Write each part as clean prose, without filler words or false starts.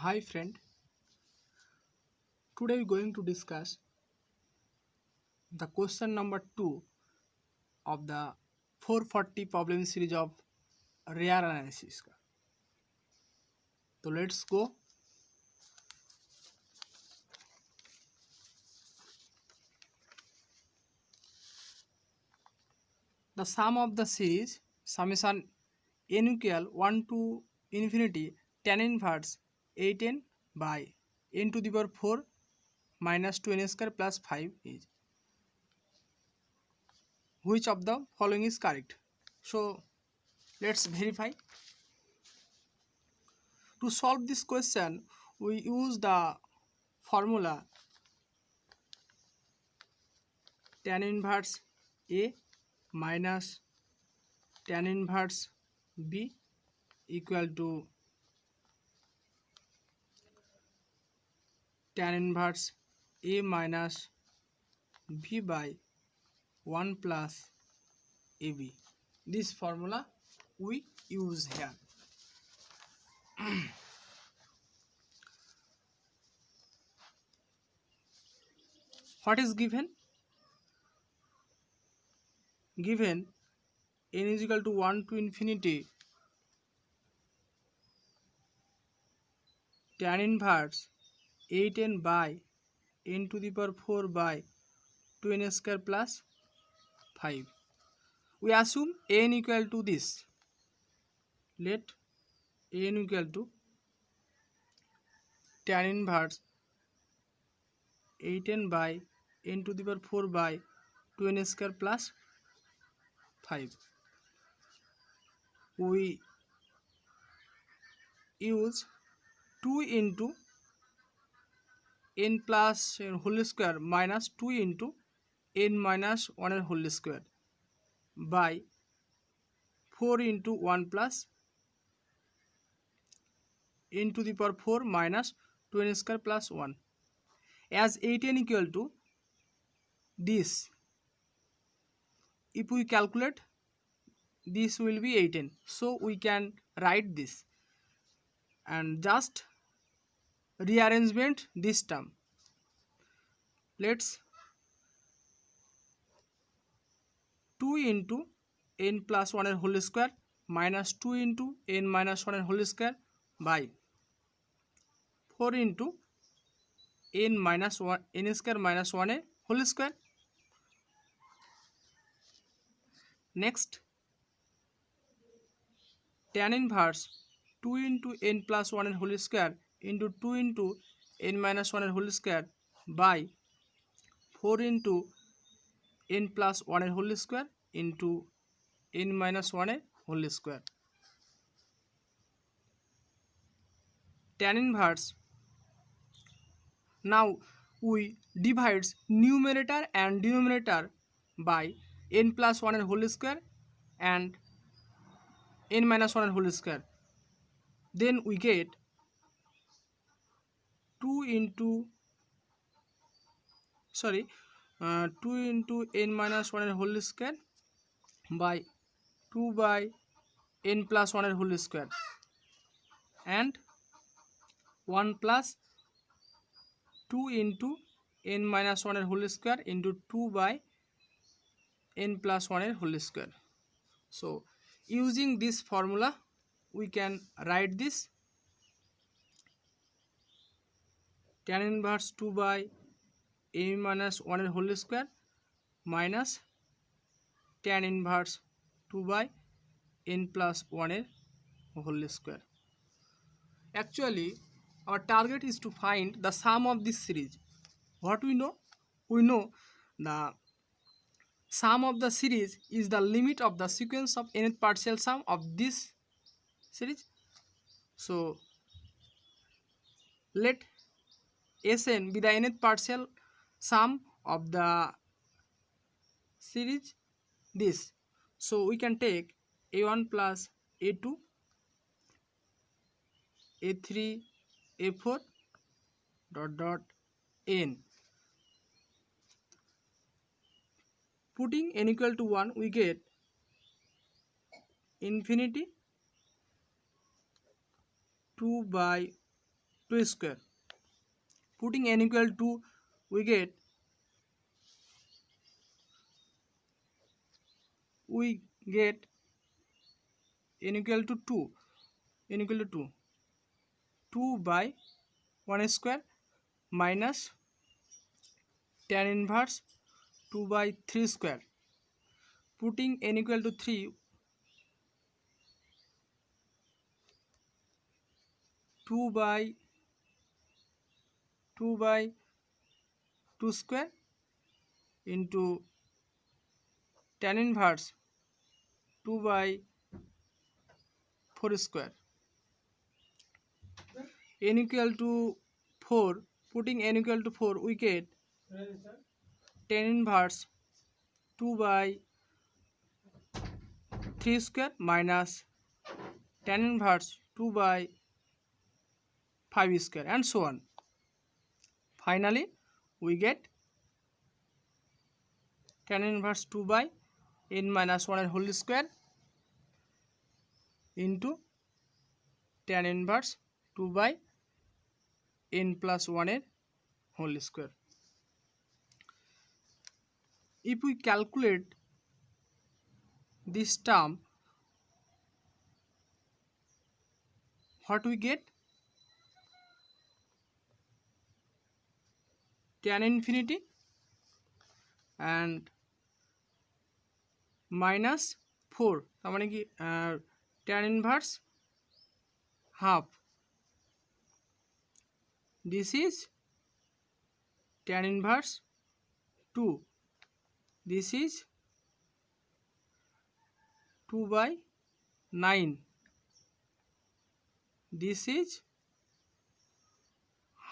Hi friend, today we are going to discuss the question number 2 of the 440 problem series of rare analysis. So let's go. The sum of the series summation n equal 1 to infinity tan inverse 8n by n to the power 4 minus 2n square plus 5 is which of the following is correct? So let's verify. To solve this question, we use the formula tan inverse A minus tan inverse B equal to tan inverse A minus B by 1 plus AB. This formula we use here. What is given? Given n is equal to 1 to infinity tan inverse 8n by n to the power 4 by 2n square plus 5. We assume n equal to this. Let n equal to tan inverse 8n by n to the power 4 by 2n square plus 5. We use 2 into n plus whole square minus 2 into n minus 1 whole square by 4 into 1 plus n to the power 4 minus 2n square plus 1. As 8n equal to this, if we calculate, this will be 8n. So we can write this and just rearrangement this term. Let's 2 into n plus 1 whole square minus 2 into n minus 1 whole square by 4 into n minus 1 n square minus 1 whole square. Next, tan inverse 2 into n plus 1 whole square into 2 into n minus 1 whole square by 4 into n plus 1 whole square into n minus 1 whole square. Tan inverse. Now we divides numerator and denominator by n plus 1 whole square and n minus 1 whole square. Then we get 2 into 2 into n minus 1 whole square by 2 by n plus 1 whole square and 1 plus 2 into n minus 1 whole square into 2 by n plus 1 whole square. So using this formula we can write this tan inverse 2 by n minus 1 whole square minus tan inverse 2 by n plus 1 whole square. Actually, our target is to find the sum of this series. What we know? We know the sum of the series is the limit of the sequence of nth partial sum of this series. So let Sn be the nth partial sum of the series this. So we can take a1 plus a2 a3 a4 dot dot n. Putting n equal to 1, we get infinity 2 by 2 square. Putting n equal to, we get n equal to 2. n equal to 2. 2 by 1 square minus tan inverse 2 by 3 square. Putting n equal to 3, 2 by 2 square into tan inverse 2 by 4 square. N equal to 4. Putting n equal to 4, we get tan inverse 2 by 3 square minus tan inverse 2 by 5 square, and so on. Finally, we get tan inverse 2 by n minus 1 whole square into tan inverse 2 by n plus 1 whole square. If we calculate this term, what we get? Tan infinity and minus 4, তার মানে কি tan inverse half. This is tan inverse 2. This is 2 by 9. This is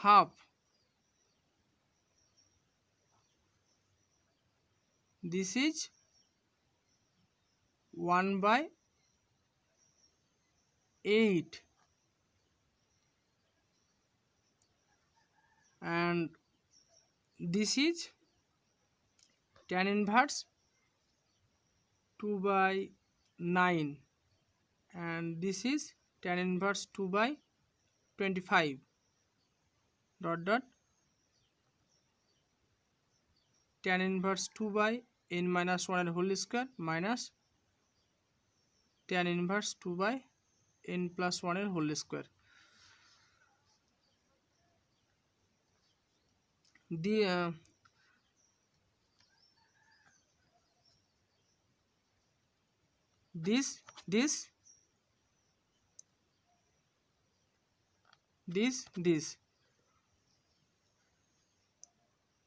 half. This is 1 by 8. And this is tan inverse 2 by 9. And this is tan inverse 2 by 25. Dot dot tan inverse 2 by n minus 1 whole square minus tan inverse 2 by n plus 1 whole square. This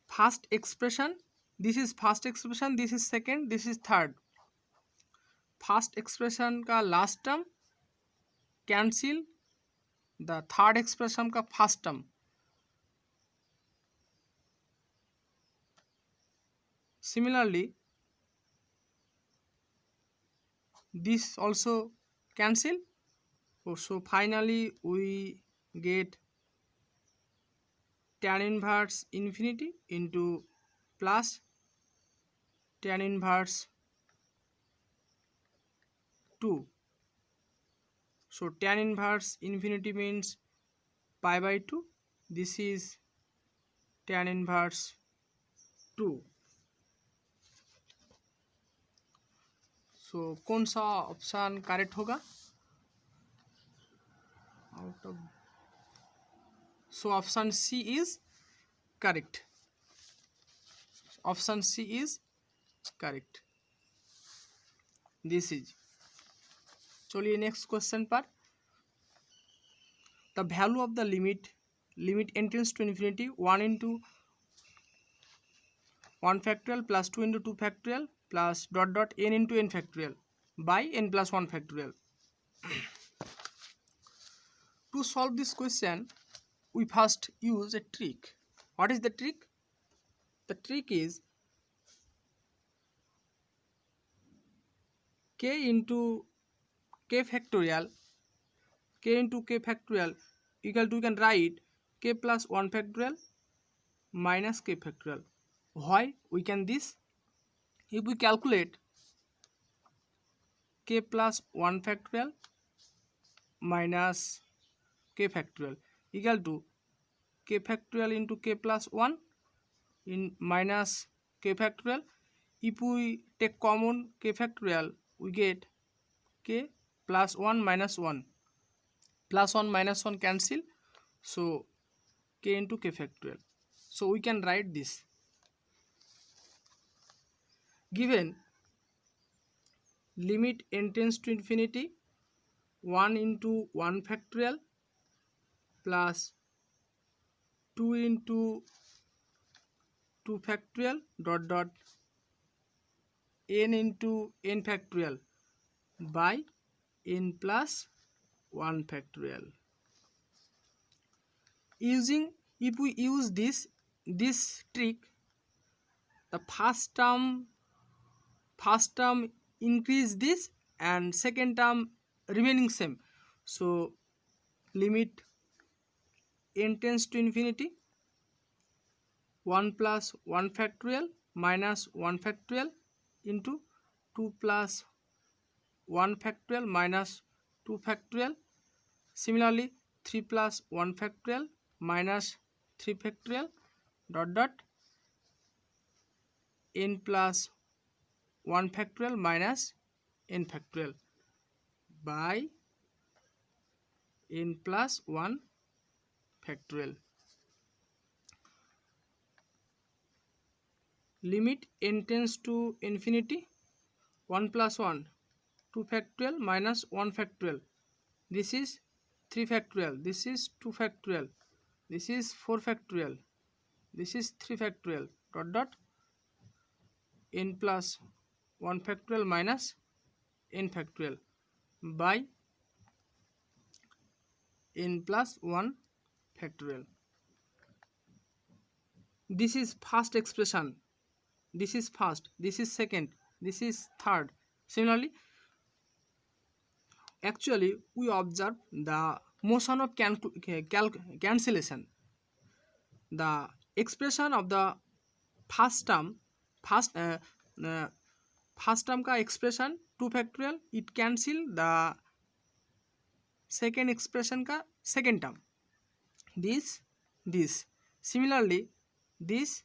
first expression, this is first expression, this is second, this is third. First expression का last term cancel the third expression का first term. Similarly, this also cancel. So finally we get tan inverse infinity into plus tan inverse 2. So tan inverse infinity means pi by 2. This is tan inverse 2. So कौन सा option correct होगा? Out of, so option C is correct. Option C is correct. This is. चलिए next question पर. The value of the limit n tends to infinity 1 into 1 factorial plus 2 into 2 factorial plus dot dot n into n factorial by n plus 1 factorial. To solve this question, we first use a trick. What is the trick? The trick is k into k factorial equal to, you can write k plus 1 factorial minus k factorial. Why we can this? If we calculate k plus 1 factorial minus k factorial, equal to k factorial into k plus 1 in minus k factorial. If we take common k factorial, we get k plus 1 minus 1. Plus 1 minus 1 cancel, so k into k factorial. So we can write this. Given limit n tends to infinity 1 into 1 factorial plus 2 into 2 factorial dot dot n into n factorial by n plus 1 factorial. If we use this trick, the first term increase this and second term remaining same. So limit n tends to infinity 1 plus 1 factorial minus 1 factorial into 2 plus 1 factorial minus 2 factorial. Similarly 3 plus 1 factorial minus 3 factorial dot dot n plus 1 factorial minus n factorial by n plus 1 factorial. Limit n tends to infinity 1 plus 1 2 factorial minus 1 factorial. This is 3 factorial, this is 2 factorial, this is 4 factorial, this is 3 factorial dot dot n plus 1 factorial minus n factorial by n plus 1 factorial. This is first expression, this is first, this is second, this is third. Similarly, actually we observe the motion of cancellation. The expression of the first term का expression 2 factorial, it cancel the second expression का second term. This similarly this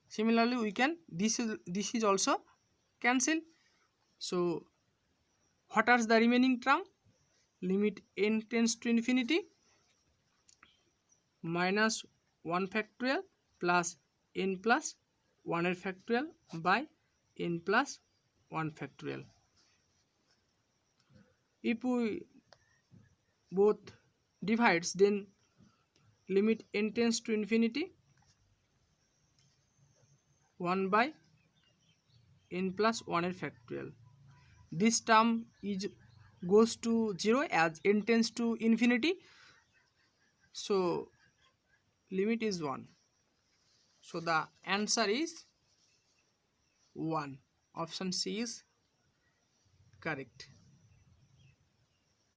similarly we can this is also cancel. So what are the remaining term? Limit n tends to infinity minus 1 factorial plus n plus 1 factorial by n plus 1 factorial. If we both divides, then limit n tends to infinity 1 by n plus 1 factorial. This term goes to 0 as n tends to infinity, so limit is 1. So the answer is 1. Option C is correct.